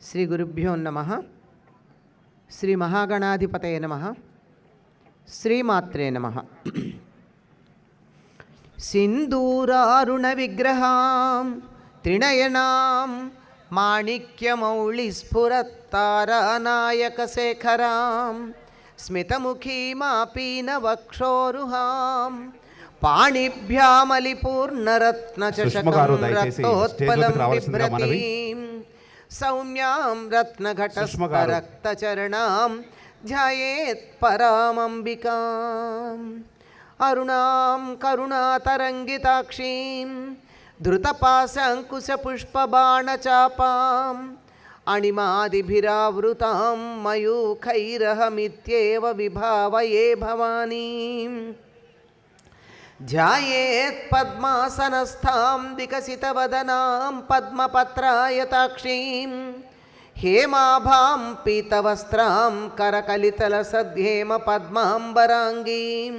శ్రీ గురుభ్యో నమః. శ్రీ మహాగణాధిపతయే నమః. శ్రీమాత్రే నమః. సింధూరారుణ విగ్రహాం త్రినయనాం మాణిక్యమౌళిస్ఫురత్తారానాయక శేఖరాం స్మితముఖీమాపీనవక్షోరుహాం పాణిభ్యామలిపూర్ణరత్నచషకం రక్తోత్పలం బిభ్రతీం సౌమ్యాం రత్నఘటస్థరక్తచరణాం ధ్యాయేత్ పరామంబికాం అరుణాం కరుణాతరంగితాక్షీం ధృతపాశాంకుశపుష్పబాణచాపాం అణిమాదిభిరావృతాం మయూఖైరహమిత్యేవ విభావయే భవానీం ధ్యాయేత్ పద్మాసనస్థాం వికసితవదనాం పద్మపత్రాయతాక్షీం హేమాభాం పీతవస్త్రాం కరకలితలసద్హేమ పద్మాంబరాంగీం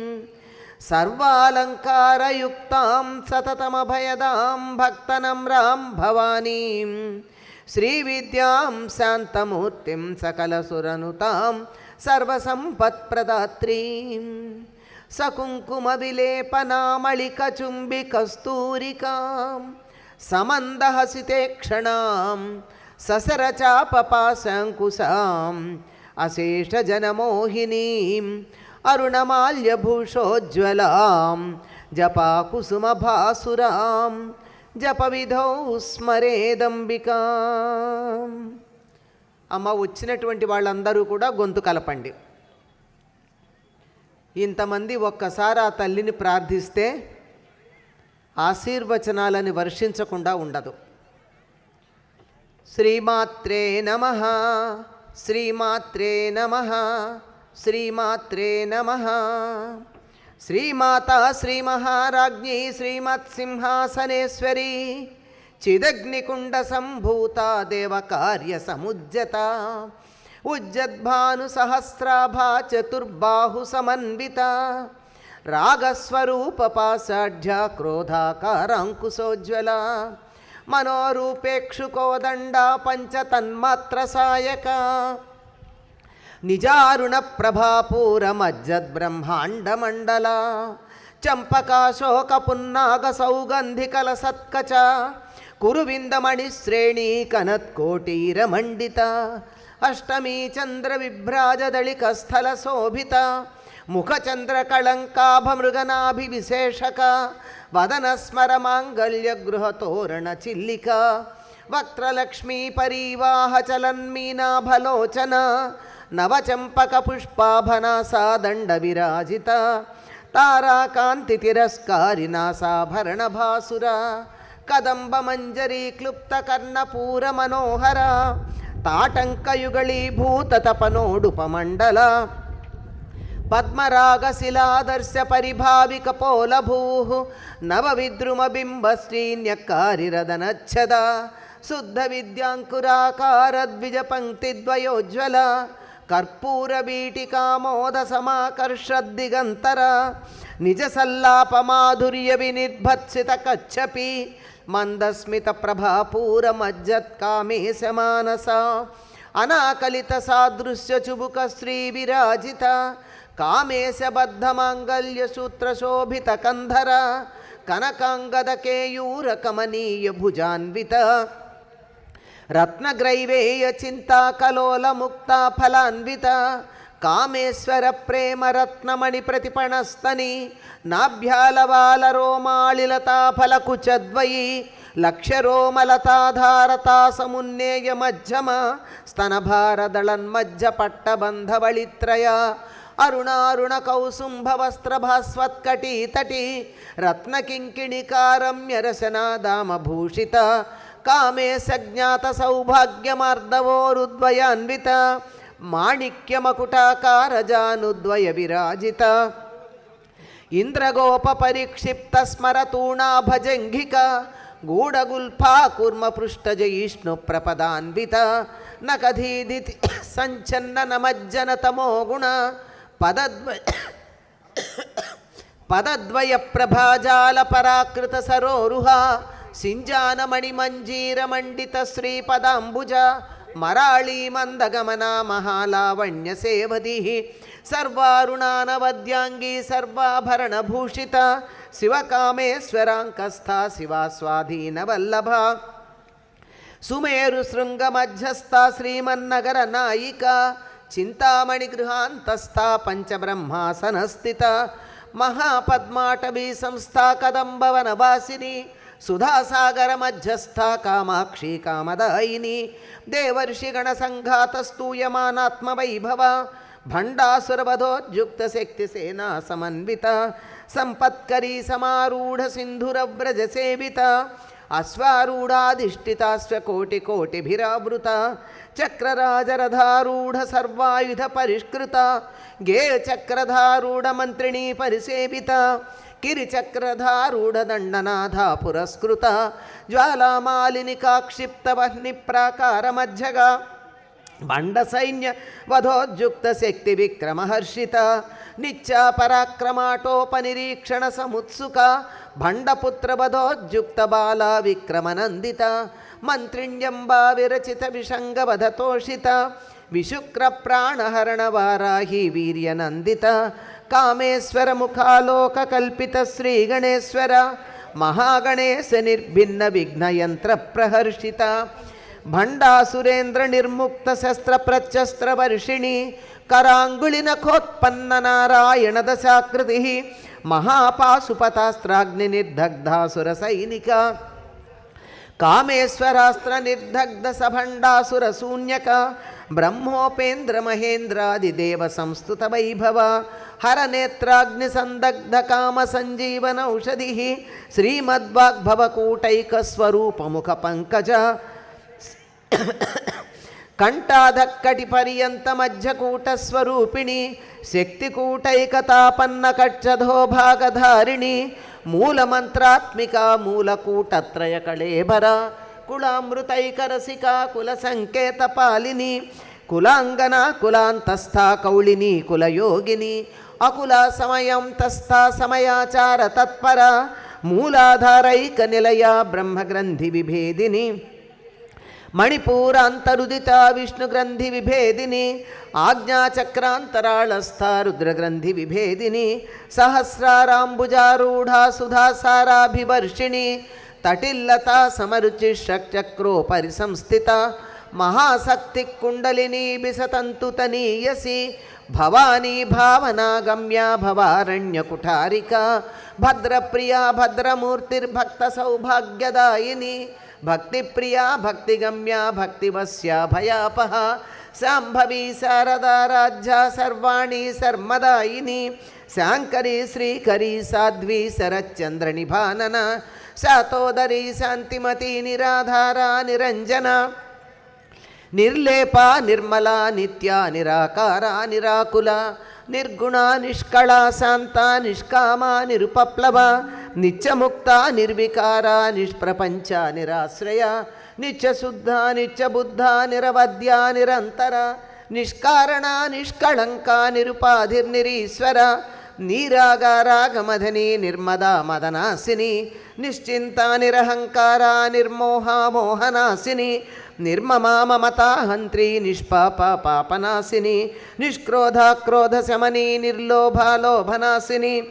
సర్వాలంకారయుక్తాం సతతమభయదాం భక్తనమ్రాం భవానీం శ్రీవిద్యాం శాంతమూర్తిం సకలసురనుతాం సర్వసంపత్ప్రదాత్రీం సకుంకుమవిలేపనామళికచుంబికస్తూరికాం సమందహసితే క్షణాం ససరచాపపాశాంకుశాం అశేషజనమోహినీం అరుణమాల్యభూషోజ్వలాం జపాకుసుమభాసురాం జపవిధౌ స్మరేదంబికాం. అమ్మ, వచ్చినటువంటి వాళ్ళందరూ కూడా గొంతు కలపండి. ఇంతమంది ఒక్కసారి ఆ తల్లిని ప్రార్థిస్తే ఆశీర్వచనాలని వర్షించకుండా ఉండదు. శ్రీమాత్రే నమః, శ్రీమాత్రే నమః, శ్రీమాత్రే నమః. శ్రీమాతా శ్రీమహారాజ్ఞీ శ్రీమత్సింహాసనేశ్వరీ చిదగ్నికుండ సంభూత దేవకార్య సముజ్జత ఉజ్జద్భాను సహస్రాభా చతుర్బాహు సమన్విత రాగస్వరూప పాసాఢ్య క్రోధాకారాంకుశోజ్వల మనోరూపేక్షుకోదండ పంచతన్మాత్ర సాయక నిజారుణ ప్రభాపూరమజ్జద్బ్రహ్మాండమండల చంపకాశోక పున్నాగ సౌగంధికల సత్కచ కురువిందమణిశ్రేణీ కనత్కోటీరమండిత అష్టమీ చంద్ర విభ్రాజదళికస్థల శోభిత ముఖచంద్రకళంకాభమృగనాభివిశేషక వదనస్మర మాంగళ్య గృహతోరణ చిల్లిక వక్త్రలక్ష్మీ పరీవాహ చలన్మీనాభలోచన నవచంపక పుష్పాభనాసాదండ విరాజిత తారాకాంతి తిరస్కారినాసాభరణ భాసుర కదంబ మంజరీ క్లుప్త కర్ణపూర మనోహర తాటంకయుగళీభూత తపనోడుపమండల పద్మరాగశిలాదర్శ పరిభావిక పోలభూ నవవిద్రుమబింబ శ్రీన్యకారిరదనచ్చద శుద్ధ విద్యాంకురాకార ద్విజ పంక్తిద్వయోజ్వల కర్పూర వీటికామోద సమాకర్షద్దిగంతర నిజ సల్లాప మాధుర్య వినిర్భత్సిత కచ్చపి మందస్మిత ప్రభాపూర మజ్జత్కామేశ మానస అనాకలిత సాదృశ్య చుబుక శ్రీ విరాజిత కామేశ బద్ధ మాంగళ్య సూత్ర శోభిత కంధర కనకాంగద కేయూర కమనీయ భుజాన్విత రత్నగ్రైవేయ చింతా కలోల ముక్త ఫలాన్విత కామేశ్వర ప్రేమ రత్నమణి ప్రతిపణస్తని నాభ్యాలవాల రోమాళిలతాఫల కుచద్వయి లక్ష్యరోమలతాధారతా సమున్నేయ మధ్యమ స్తనభారదళన్మజ్జ పట్టబంధవళిత్రయ అరుణారుణ కౌసుంభవస్త్రభాస్వత్కటీతటి రత్నకింకిణికారమ్యరసనాదామభూషిత కామేశజ్ఞాత సౌభాగ్యమార్దవోరుద్వయాన్విత మాణిక్యమకుటాకారజానుద్వయ విరాజిత ఇంద్రగోప పరిక్షిప్త స్మరతూణాభజంఘిక గూఢగుల్ఫా కూర్మ పృష్టజయిష్ణు ప్రపదాన్విత నకధీదితి సంచన్న నమజ్జన తమోగుణ పదద్వయ ప్రభాజాల పరాకృత సరోరుహ సింజానమణిమంజీరమండిత శ్రీపదాంబుజ మరాళీ మందగమనా మహాలావణ్య సేవది సర్వారుణానవద్యాంగీ సర్వాభరణభూషిత శివకామేశ్వరాంకస్థ శివాస్వాధీనవల్లభ సుమేరు శృంగమధ్యస్థ శ్రీమన్నగర నాయిక చింతామణి గృహాంతస్థ పంచబ్రహ్మాసనస్థిత మహాపద్మాటవీ సంస్థా కదంబవనవాసిని సుధాసాగర మధ్యస్థ కామాక్షి కామదాయిని దేవర్షిగణ సంఘాతస్తూయమానాత్మవైభవ భండాసురవధోద్యుక్త శక్తి సేనా సమన్విత సంపత్కరీ సమారూఢ సింధురవ్రజ సేవిత అశ్వారూఢాధిష్ఠితాశ్వకోటికోటిభిరావృత చక్రరాజరథారూఢ సర్వాయుధ పరిష్కృత గేయచక్రధారూఢ మంత్రిణీ పరిసేవిత కిరిచక్రధారూఢ దండనాథ పురస్కృత జ్వాలామాలిని కాక్షిప్త వహ్ని ప్రాకారమధ్యగా బండ సైన్య వధోద్యుక్త శక్తి విక్రమహర్షిత నిత్య పరాక్రమాటోపనిరీక్షణ సముత్సుక భండపుత్ర వధోద్యుక్త బాల విక్రమనందిత మంత్రిణ్యంబా విరచిత విషంగవధతోషిత విశుక్ర ప్రాణహరణ వారాహి వీర్యనందిత కామేశ్వర ముఖాలోక కల్పిత శ్రీ గణేశ్వర మహాగణేశ నిర్భిన్న విఘ్నయంత్ర ప్రహర్షిత భండాసురేంద్ర నిర్ముక్త శస్త్ర ప్రత్యస్త్ర వర్షిణి కరాంగుళి నఖోత్పన్న నారాయణ దశాకృతి మహాపాశుపతాస్త్రాగ్ని నిర్దగ్ధాసుర సైనిక కామేశ్వరాస్త్ర నిర్దగ్ధ సభండాసుర శూన్యక బ్రహ్మోపేంద్ర మహేంద్రాదిదేవ సంస్థుత వైభవ హరనేత్రాగ్ని సందగ్ధ కామ సంజీవనౌషధి శ్రీమద్వాగ్భవకూటైక స్వరూపముఖ పంకజ కంఠాధక్కటి పర్యంత మధ్యకూటస్వరూపిణి శక్తికూటైకతాపన్న కక్షధోభాగధారిణి మూలమంత్రాత్మిక మూలకూటత్రయ కళేబర కులామృతైకరసిక కుల సంకేత పాలిని కులాంగన కులాంతస్థ కౌళిని కులయోగిని అకుల సమయం తస్థ సమయాచార తత్పర మూలాధారైక నిలయ బ్రహ్మగ్రంథి విభేదిని మణిపూరాంతరుదిత విష్ణుగ్రంథి విభేదిని ఆజ్ఞాచక్రాంతరాళస్థ రుద్రగ్రంథి విభేదిని సహస్రారాంబుజారూఢ సుధాసారాభివర్షిణి తటిల్లత సమరుచి షట్చక్రోపరి సంస్థిత మహాశక్తి కుండలిని బిసతంతుతనీయసి భవానీ భావనాగమ్య భవారణ్యకుఠారిక భద్రప్రియా భద్రమూర్తిర్భక్త సౌభాగ్యదాయిని భక్తిప్రియా భక్తిగమ్య భక్తివస్య భయాపహ శాంభవి శారదారాధ్య సర్వాణి శర్మదాయిని శాంకరీ శ్రీకరీ సాధ్వి శరచంద్ర నిభానన శాతోదరీ శాంతిమతి నిరాధారా నిరంజన నిర్లేప నిర్మల నిత్య నిరాకార నిరాకుల నిర్గుణ నిష్కళ శాంత నిష్కామ నిరుపప్లవ నిత్యముక్త నిర్వికార నిష్ప్రపంచ నిరాశ్రయ నిత్యశుద్ధ నిత్యబుద్ధ నిరవద్య నిరంతర నిష్కారణ నిష్కళంక నిరుపాధిర్నిరీశ్వర నీరాగారాగమధని నిర్మదా మదనాసిని నిశ్చింత నిరహంకార నిర్మోహ మోహనాసిని నిర్మమా మమతాహంత్రి నిష్పాప పాపనాశిని నిష్క్రోధ క్రోధ శమని నిర్లోభ లోభనాశిని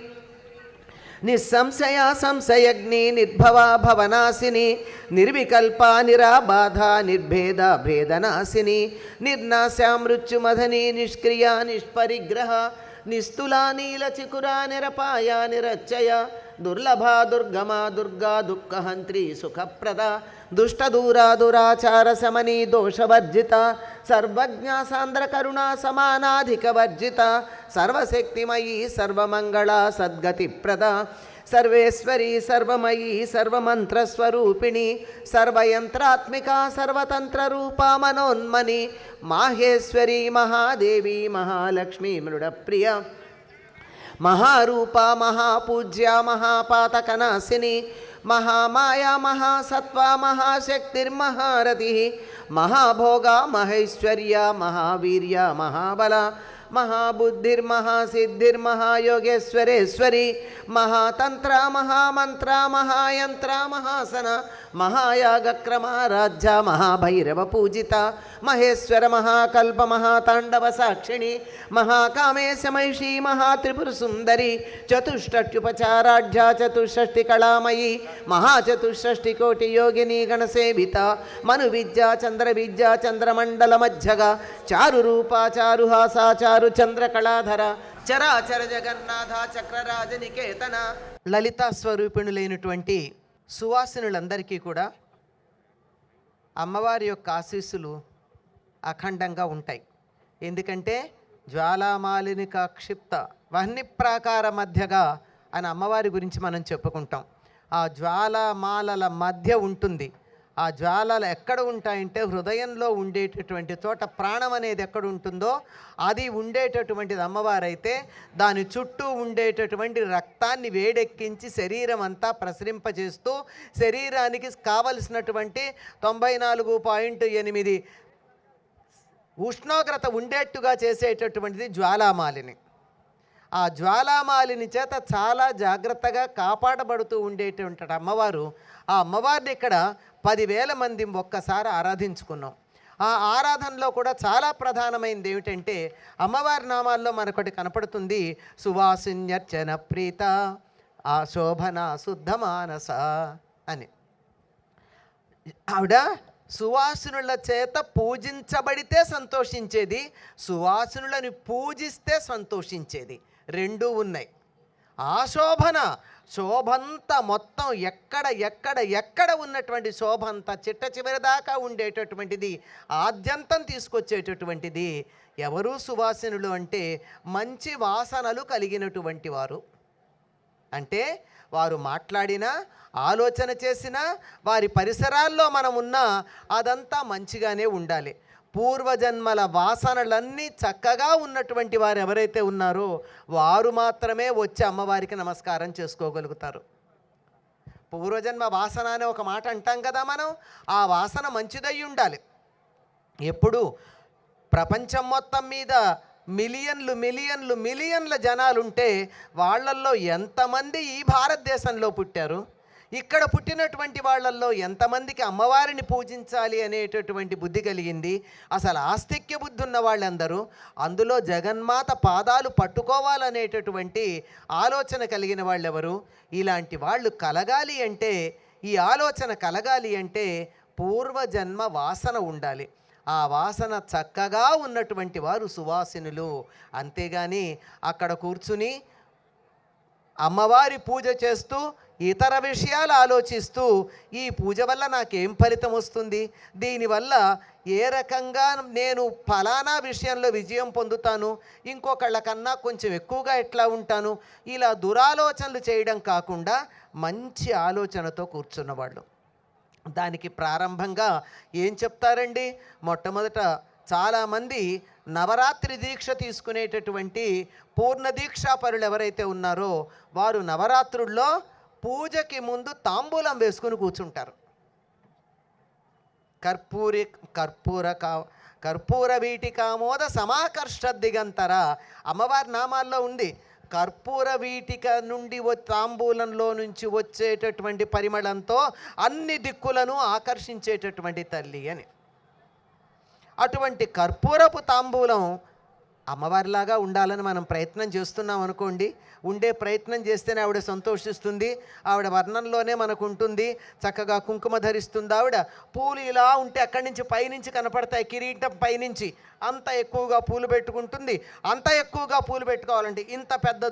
నిస్సంశయ సంశయగ్ని నిర్భవ భవనాశిని నిర్వికల్ప నిరాబాధ నిర్భేద భేదనాశిని నిర్నాశా మృత్యుమధని నిష్క్రియ నిష్పరిగ్రహ నిస్తులా నీలచికురా నిరపాయ నిరచ్చయ దుర్లభ దుర్గమా దుర్గా దుఃఖహంత్రి సుఖప్రద దుష్టదూరా దురాచార శమని దోషవర్జిత సర్వజ్ఞ సాంద్ర కరుణా సమానాధిక వర్జిత సర్వశక్తిమయీ సర్వమంగళ సద్గతిప్రద సర్వేశ్వరీ సర్వమయీ సర్వమంత్రస్వరూపిణి సర్వయంత్రాత్మిక సర్వతంత్రరూపా మనోన్మని మాహేశ్వరీ మహాదేవి మహాలక్ష్మీ మృడప్రియ మహారూప మహాపూజ్య మహాపాతకనాశిని మహామాయా మహాసత్వ మహాశక్తిర్మహారథి మహాభోగ మహైశ్వర్య మహావీర్య మహాబల మహాబుద్ధిర్మహాసిద్ధిర్మహాయోగేశ్వరేశ్వరి మహాతంత్ర మహామంత్ర మహాయంత్ర మహాసన మహాయాగక్రమారాధ్య మహాభైరవ పూజిత మహేశ్వర మహాకల్ప మహాతాండవ సాక్షిణి మహాకామేశమైషీ మహాత్రిపుర సుందరి చతుష్టట్యుపచారాఢ్య చతుషష్టి కళామయీ మహాచతుషష్టి కోటి యోగిని గణసేవిత మను విద్యా చంద్ర విద్యా చంద్రమండల మధ్యగా చారు రూప చారుహాస చారు చంద్రకళాధర చరాచర జగన్నాథ చక్రరాజ నికేతన. లలితా స్వరూపిణులైనటువంటి సువాసినులందరికీ కూడా అమ్మవారి యొక్క ఆశీస్సులు అఖండంగా ఉంటాయి. ఎందుకంటే జ్వాలామాలినిక క్షిప్త వహ్ని ప్రాకార మధ్యగా అని అమ్మవారి గురించి మనం చెప్పుకుంటాం. ఆ జ్వాలామాలల మధ్య ఉంటుంది. ఆ జ్వాలలు ఎక్కడ ఉంటాయంటే హృదయంలో ఉండేటటువంటి చోట ప్రాణం అనేది ఎక్కడ ఉంటుందో అది ఉండేటటువంటిది అమ్మవారైతే దాని చుట్టూ ఉండేటటువంటి రక్తాన్ని వేడెక్కించి శరీరం అంతా ప్రసరింపజేస్తూ శరీరానికి కావలసినటువంటి 94.8 ఉష్ణోగ్రత ఉండేట్టుగా చేసేటటువంటిది జ్వాలామాలిని. ఆ జ్వాలామాలిని చేత చాలా జాగ్రత్తగా కాపాడబడుతూ ఉండేటువంటి అమ్మవారు. ఆ అమ్మవారిని ఇక్కడ 10,000 మంది ఒక్కసారి ఆరాధించుకున్నాం. ఆ ఆరాధనలో కూడా చాలా ప్రధానమైనది ఏమిటంటే అమ్మవారి నామాల్లో మనకొకటి కనపడుతుంది, సువాసిన్యర్చన ప్రీత ఆశోభన శుద్ధ మానస అని. ఆవిడ సువాసినుల చేత పూజించబడితే సంతోషించేది, సువాసినులను పూజిస్తే సంతోషించేది. రెండూ ఉన్నాయి. ఆశోభన శోభంతా మొత్తం ఎక్కడ ఉన్నటువంటి శోభంతా చిట్ట చివరి దాకా ఉండేటటువంటిది, ఆద్యంతం తీసుకొచ్చేటటువంటిది. ఎవరు సువాసినులు అంటే మంచి వాసనలు కలిగినటువంటి వారు. అంటే వారు మాట్లాడినా ఆలోచన చేసినా వారి పరిసరాల్లో మనం ఉన్నా అదంతా మంచిగానే ఉండాలి. పూర్వజన్మల వాసనలన్నీ చక్కగా ఉన్నటువంటి వారు ఎవరైతే ఉన్నారో వారు మాత్రమే వచ్చి అమ్మవారికి నమస్కారం చేసుకోగలుగుతారు. పూర్వజన్మ వాసన అనే ఒక మాట అంటాం కదా మనం. ఆ వాసన మంచిదై ఉండాలి. ఎప్పుడు ప్రపంచం మొత్తం మీద మిలియన్ల జనాలుంటే వాళ్ళల్లో ఎంతమంది ఈ భారతదేశంలో పుట్టారు? ఇక్కడ పుట్టినటువంటి వాళ్ళల్లో ఎంతమందికి అమ్మవారిని పూజించాలి అనేటటువంటి బుద్ధి కలిగింది? అసలు ఆస్తిక్య బుద్ధి ఉన్న వాళ్ళందరూ అందులో జగన్మాత పాదాలు పట్టుకోవాలనేటటువంటి ఆలోచన కలిగిన వాళ్ళెవరు? ఇలాంటి వాళ్ళు కలగాలి అంటే, ఈ ఆలోచన కలగాలి అంటే పూర్వజన్మ వాసన ఉండాలి. ఆ వాసన చక్కగా ఉన్నటువంటి వారు సువాసినులు. అంతేగాని అక్కడ కూర్చుని అమ్మవారి పూజ చేస్తూ ఇతర విషయాలు ఆలోచిస్తూ ఈ పూజ వల్ల నాకేం ఫలితం వస్తుంది, దీనివల్ల ఏ రకంగా నేను ఫలానా విషయంలో విజయం పొందుతాను, ఇంకొకళ్ళ కన్నా కొంచెం ఎక్కువగా ఎట్లా ఉంటాను, ఇలా దురాలోచనలు చేయడం కాకుండా మంచి ఆలోచనతో కూర్చున్నవాళ్ళు. దానికి ప్రారంభంగా ఏం చెప్తారండి? మొట్టమొదట చాలామంది నవరాత్రి దీక్ష తీసుకునేటటువంటి పూర్ణ దీక్షాపరులు ఎవరైతే ఉన్నారో వారు నవరాత్రుల్లో పూజకి ముందు తాంబూలం వేసుకుని కూర్చుంటారు. కర్పూర వీటికామోద సమాకర్ష దిగంతర అమ్మవారి నామాల్లో ఉంది. కర్పూర వీటిక నుండి తాంబూలంలో నుంచి వచ్చేటటువంటి పరిమళంతో అన్ని దిక్కులను ఆకర్షించేటటువంటి తల్లి అని. అటువంటి కర్పూరపు తాంబూలం అమ్మవారిలాగా ఉండాలని మనం ప్రయత్నం చేస్తున్నాం అనుకోండి. ఉండే ప్రయత్నం చేస్తేనే ఆవిడ సంతోషిస్తుంది. ఆవిడ వర్ణంలోనే మనకు ఉంటుంది. చక్కగా కుంకుమ ధరిస్తుంది ఆవిడ. పూలు ఇలా ఉంటే అక్కడి నుంచి పైనుంచి కనపడతాయి, కిరీటం పైనుంచి అంత ఎక్కువగా పూలు పెట్టుకుంటుంది. అంత ఎక్కువగా పూలు పెట్టుకోవాలంటే ఇంత పెద్ద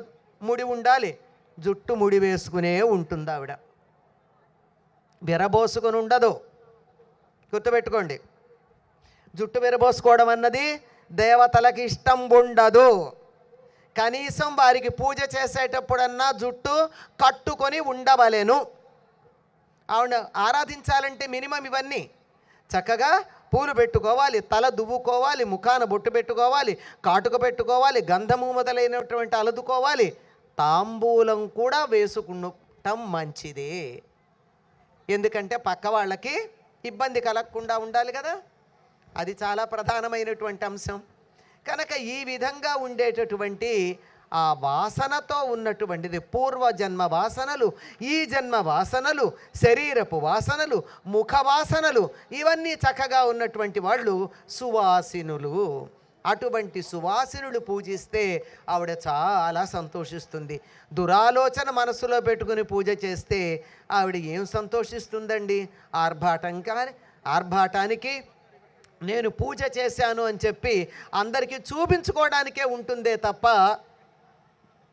ముడి ఉండాలి. జుట్టు ముడి వేసుకునే ఉంటుంది ఆవిడ, విరబోసుకొని ఉండదు. గుర్తుపెట్టుకోండి, జుట్టు విరబోసుకోవడం అన్నది దేవతలకి ఇష్టం ఉండదు. కనీసం వారికి పూజ చేసేటప్పుడన్నా జుట్టు కట్టుకొని ఉండవలేను. ఆవిడ ఆరాధించాలంటే మినిమం ఇవన్నీ. చక్కగా పూలు పెట్టుకోవాలి, తల దువ్వుకోవాలి, ముఖాన బొట్టు పెట్టుకోవాలి, కాటుక పెట్టుకోవాలి, గంధము మొదలైనటువంటి అలదుకోవాలి. తాంబూలం కూడా వేసుకుంటాం మంచిదే. ఎందుకంటే పక్క వాళ్ళకి ఇబ్బంది కలగకుండా ఉండాలి కదా. అది చాలా ప్రధానమైనటువంటి అంశం. కనుక ఈ విధంగా ఉండేటటువంటి ఆ వాసనతో ఉన్నటువంటిది పూర్వజన్మ వాసనలు, ఈ జన్మ వాసనలు, శరీరపు వాసనలు, ముఖ వాసనలు, ఇవన్నీ చక్కగా ఉన్నటువంటి వాళ్ళు సువాసినులు. అటువంటి సువాసినులు పూజిస్తే ఆవిడ చాలా సంతోషిస్తుంది. దురాలోచన మనసులో పెట్టుకుని పూజ చేస్తే ఆవిడ ఏం సంతోషిస్తుందండి? ఆర్భాటానికి నేను పూజ చేశాను అని చెప్పి అందరికీ చూపించుకోవడానికే ఉంటుందే తప్ప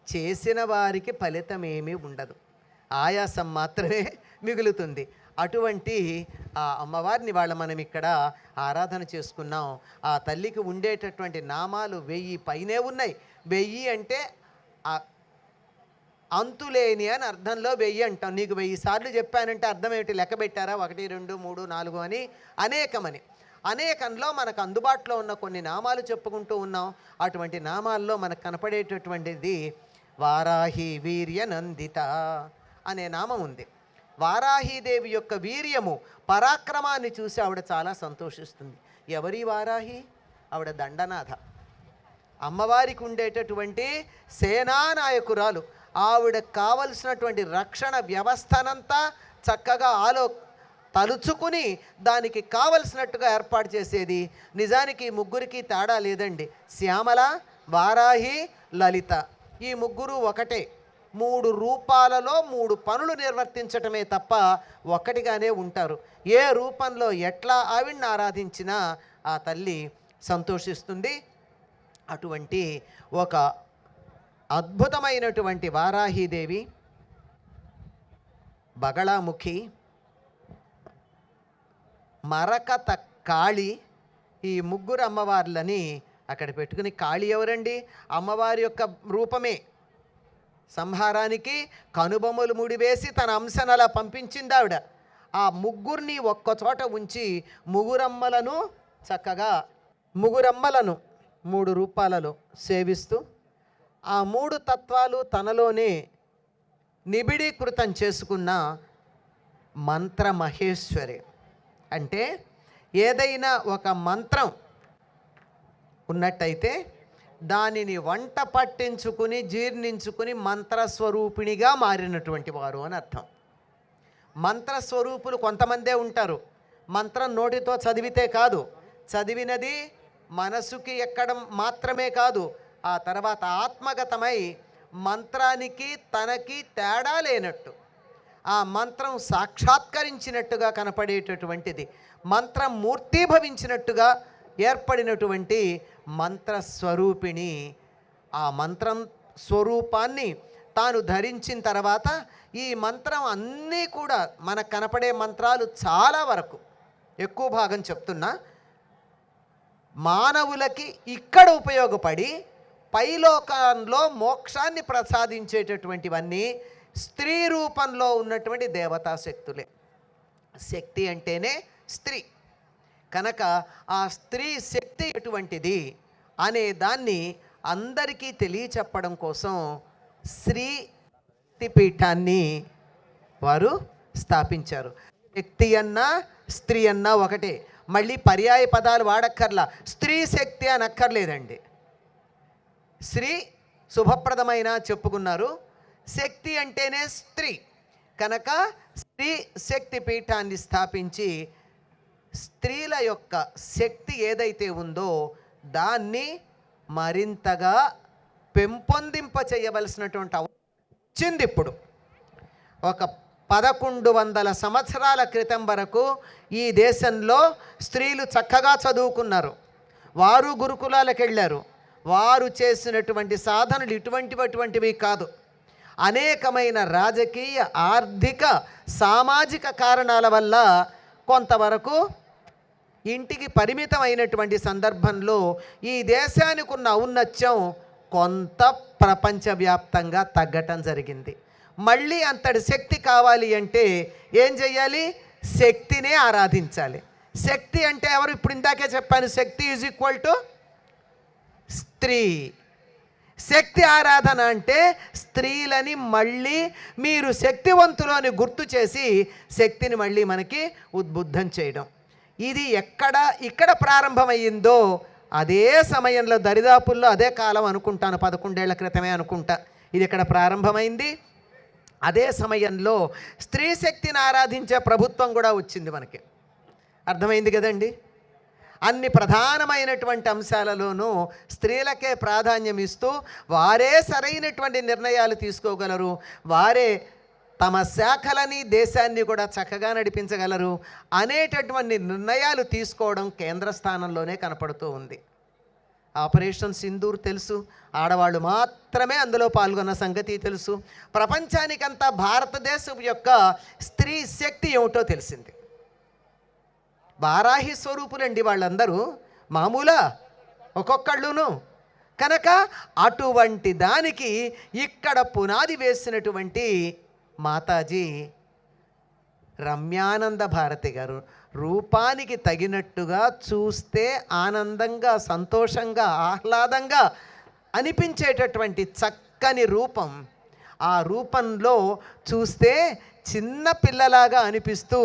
చేసిన వారికి ఫలితం ఏమీ ఉండదు, ఆయాసం మాత్రమే మిగులుతుంది. అటువంటి ఆ అమ్మవారిని వాళ్ళ మనం ఇక్కడ ఆరాధన చేసుకున్నాం. ఆ తల్లికి ఉండేటటువంటి నామాలు 1000 పైనే ఉన్నాయి. 1000 అంటే అంతులేని అని అర్థంలో 1000 అంటాం. నీకు 1000 సార్లు చెప్పానంటే అర్థం ఏమిటి? లెక్క పెట్టారా? 1 2 3 4 అని అనేకమని. అనేకంలో మనకు అందుబాటులో ఉన్న కొన్ని నామాలు చెప్పుకుంటూ ఉన్నాం. అటువంటి నామాల్లో మనకు కనపడేటటువంటిది వారాహి వీర్య నందిత అనే నామం ఉంది. వారాహీదేవి యొక్క వీర్యము, పరాక్రమాన్ని చూసి ఆవిడ చాలా సంతోషిస్తుంది. ఎవరి వారాహి? ఆవిడ దండనాథ, అమ్మవారికి ఉండేటటువంటి సేనానాయకురాలు. ఆవిడకు కావలసినటువంటి రక్షణ వ్యవస్థనంతా చక్కగా తలుచుకుని దానికి కావలసినట్టుగా ఏర్పాటు చేసేది. నిజానికి ఈ ముగ్గురికి తేడా లేదండి. శ్యామల, వారాహి, లలిత, ఈ ముగ్గురు ఒకటే. 3 రూపాలలో 3 పనులు నిర్వర్తించటమే తప్ప ఒక్కటిగానే ఉంటారు. ఏ రూపంలో ఎట్లా ఆవిడ్ని ఆరాధించినా ఆ తల్లి సంతోషిస్తుంది. అటువంటి ఒక అద్భుతమైనటువంటి వారాహీదేవి, బగళాముఖి, మరకత కాళి, ఈ ముగ్గురు అమ్మవార్లని అక్కడ పెట్టుకుని, కాళి ఎవరండి? అమ్మవారి యొక్క రూపమే. సంహారానికి కనుబొమ్మలు ముడివేసి తన అంశను అలా పంపించింది ఆవిడ. ఆ ముగ్గురిని ఒక్కచోట ఉంచి ముగ్గురమ్మలను చక్కగా 3 రూపాలలో సేవిస్తూ ఆ 3 తత్వాలు తనలోనే నిబిడీకృతం చేసుకున్న మంత్ర మహేశ్వరి. అంటే ఏదైనా ఒక మంత్రం ఉన్నట్టయితే దానిని వంట పట్టించుకుని జీర్ణించుకుని మంత్రస్వరూపిణిగా మారినటువంటి వారు అని అర్థం. మంత్రస్వరూపులు కొంతమందే ఉంటారు. మంత్రం నోటితో చదివితే కాదు, చదివినది మనసుకి ఎక్కడం మాత్రమే కాదు, ఆ తర్వాత ఆత్మగతమై మంత్రానికి తనకి తేడా లేనట్టు, ఆ మంత్రం సాక్షాత్కరించినట్టుగా కనపడేటటువంటిది, మంత్రం మూర్తీభవించినట్టుగా ఏర్పడినటువంటి మంత్రస్వరూపిణి. ఆ మంత్రం స్వరూపాన్ని తాను ధరించిన తర్వాత ఈ మంత్రం అన్నీ కూడా మనకు కనపడే మంత్రాలు చాలా వరకు, ఎక్కువ భాగం చెప్తున్నా, మానవులకి ఇక్కడ ఉపయోగపడి పైలోకంలో మోక్షాన్ని ప్రసాదించేటటువంటివన్నీ స్త్రీ రూపంలో ఉన్నటువంటి దేవతా శక్తులే. శక్తి అంటేనే స్త్రీ కనుక ఆ స్త్రీ శక్తి ఎటువంటిది అనే దాన్ని అందరికీ తెలియచెప్పడం కోసం శ్రీపీఠాన్ని వారు స్థాపించారు. శక్తి అన్నా స్త్రీ అన్నా ఒకటే, మళ్ళీ పర్యాయ పదాలు వాడక్కర్లా. స్త్రీ శక్తి అని అక్కర్లేదండి. స్త్రీ శుభప్రదమైన చెప్పుకున్నారు, శక్తి అంటేనే స్త్రీ కనుక స్త్రీ శక్తి పీఠాన్ని స్థాపించి స్త్రీల యొక్క శక్తి ఏదైతే ఉందో దాన్ని మరింతగా పెంపొందింప చేయవలసినటువంటి వచ్చింది. ఇప్పుడు ఒక 1100 సంవత్సరాల క్రితం వరకు ఈ దేశంలో స్త్రీలు చక్కగా చదువుకున్నారు, వారు గురుకులాలకు వెళ్ళారు, వారు చేసినటువంటి సాధనలు ఇటువంటివి కాదు. అనేకమైన రాజకీయ, ఆర్థిక, సామాజిక కారణాల వల్ల కొంతవరకు ఇంటికి పరిమితమైనటువంటి సందర్భంలో ఈ దేశానికి ఉన్న ఔన్నత్యం కొంత ప్రపంచవ్యాప్తంగా తగ్గటం జరిగింది. మళ్ళీ అంతటి శక్తి కావాలి అంటే ఏం చెయ్యాలి? శక్తినే ఆరాధించాలి. శక్తి అంటే ఎవరు? ఇప్పుడు ఇందాకే చెప్పాను, శక్తి ఈజ్ ఈక్వల్ టు స్త్రీ. శక్తి ఆరాధన అంటే స్త్రీలని మళ్ళీ మీరు శక్తివంతులని గుర్తు చేసి శక్తిని మళ్ళీ మనకి ఉద్బుద్ధం చేయడం. ఇది ఇక్కడ ప్రారంభమయ్యిందో అదే సమయంలో దరిదాపుల్లో అదే కాలం అనుకుంటాను, 11 ఏళ్ల క్రితమే అనుకుంటా ఇది ఇక్కడ ప్రారంభమైంది. అదే సమయంలో స్త్రీ శక్తిని ఆరాధించే ప్రభుత్వం కూడా వచ్చింది మనకి. అర్థమైంది కదండి. అన్ని ప్రధానమైనటువంటి అంశాలలోనూ స్త్రీలకే ప్రాధాన్యం ఇస్తూ వారే సరైనటువంటి నిర్ణయాలు తీసుకోగలరు, వారే తమ శాఖలని దేశాన్ని కూడా చక్కగా నడిపించగలరు అనేటటువంటి నిర్ణయాలు తీసుకోవడం కేంద్ర స్థానంలోనే కనపడుతూ ఉంది. ఆపరేషన్ సింధూర్ తెలుసు, ఆడవాళ్ళు మాత్రమే అందులో పాల్గొన్న సంగతి తెలుసు. ప్రపంచానికంతా భారతదేశం యొక్క స్త్రీ శక్తి ఏమిటో తెలిసింది. వారాహి స్వరూపులండి వాళ్ళందరూ, మామూలా ఒక్కొక్కళ్ళును. కనుక అటువంటి దానికి ఇక్కడ పునాది వేసినటువంటి మాతాజీ రమ్యానంద భారతి గారు. రూపానికి తగినట్టుగా చూస్తే ఆనందంగా, సంతోషంగా, ఆహ్లాదంగా అనిపించేటటువంటి చక్కని రూపం. ఆ రూపంలో చూస్తే చిన్న పిల్లలాగా అనిపిస్తూ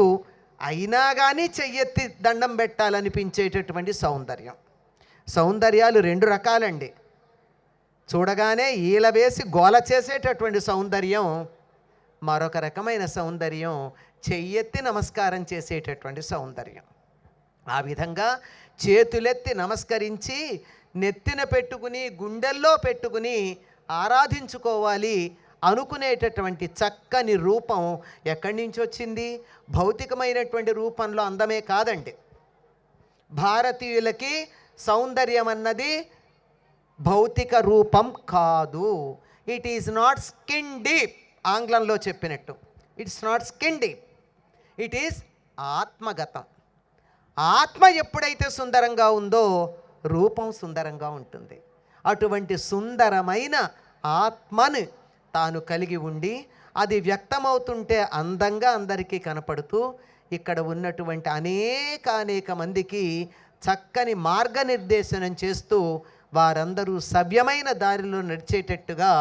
అయినా కానీ చెయ్యెత్తి దండం పెట్టాలనిపించేటటువంటి సౌందర్యం. సౌందర్యాలు 2 రకాలండి. చూడగానే ఈల వేసి గోల చేసేటటువంటి సౌందర్యం, మరొక రకమైన సౌందర్యం చెయ్యెత్తి నమస్కారం చేసేటటువంటి సౌందర్యం. ఆ విధంగా చేతులెత్తి నమస్కరించి నెత్తిన పెట్టుకుని గుండెల్లో పెట్టుకుని ఆరాధించుకోవాలి అనుకునేటటువంటి చక్కని రూపం ఎక్కడి నుంచి వచ్చింది? భౌతికమైనటువంటి రూపంలో అందమే కాదండి. భారతీయులకి సౌందర్యం అన్నది భౌతిక రూపం కాదు. It is not skin deep, ఆంగ్లంలో చెప్పినట్టు. It's not skin deep, it is ఆత్మగతం. ఆత్మ ఎప్పుడైతే సుందరంగా ఉందో రూపం సుందరంగా ఉంటుంది. అటువంటి సుందరమైన ఆత్మను తాను కలిగి ఉండి అది వ్యక్తమవుతుంటే అందంగా అందరికీ కనపడుతూ ఇక్కడ ఉన్నటువంటి అనేక మందికి చక్కని మార్గనిర్దేశనం చేస్తూ వారందరూ సవ్యమైన దారిలో నడిచేటట్టుగా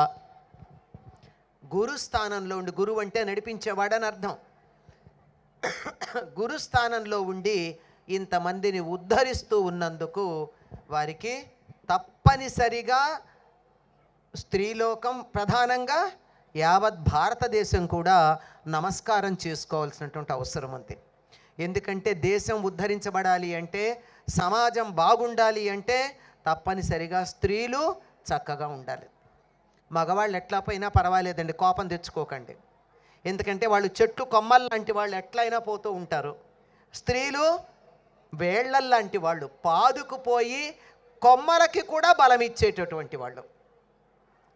గురుస్థానంలో ఉండి, గురువు అంటే నడిపించేవాడని అర్థం, గురుస్థానంలో ఉండి ఇంతమందిని ఉద్ధరిస్తూ ఉన్నందుకు వారికి తప్పనిసరిగా స్త్రీలోకం ప్రధానంగా యావత్ భారతదేశం కూడా నమస్కారం చేసుకోవాల్సినటువంటి అవసరం ఉంది. ఎందుకంటే దేశం ఉద్ధరించబడాలి అంటే, సమాజం బాగుండాలి అంటే తప్పనిసరిగా స్త్రీలు చక్కగా ఉండాలి. మగవాళ్ళు ఎట్లా పోయినా పర్వాలేదండి, కోపం తెచ్చుకోకండి. ఎందుకంటే వాళ్ళు చెట్టు కొమ్మల్ లాంటి వాళ్ళు ఎట్లయినా పోతూ ఉంటారు. స్త్రీలు వేళ్లల్లాంటి వాళ్ళు, పాదుకుపోయి కొమ్మలకి కూడా బలం ఇచ్చేటటువంటి వాళ్ళు,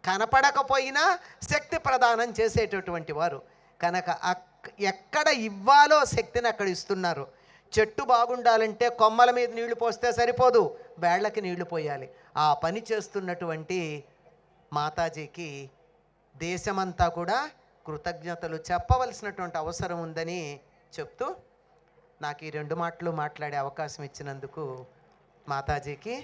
కనపడకపోయినా శక్తి ప్రదానం చేసేటటువంటి వారు. కనుక ఎక్కడ ఇవ్వాలో శక్తిని అక్కడ ఇస్తున్నారు. చెట్టు బాగుండాలంటే కొమ్మల మీద నీళ్లు పోస్తే సరిపోదు, వేళ్ళకి నీళ్లు పోయాలి. ఆ పని చేస్తున్నటువంటి మాతాజీకి దేశమంతా కూడా కృతజ్ఞతలు చెప్పవలసినటువంటి అవసరం ఉందని చెప్తూ నాకు ఈ 2 మాటలు మాట్లాడే అవకాశం ఇచ్చినందుకు మాతాజీకి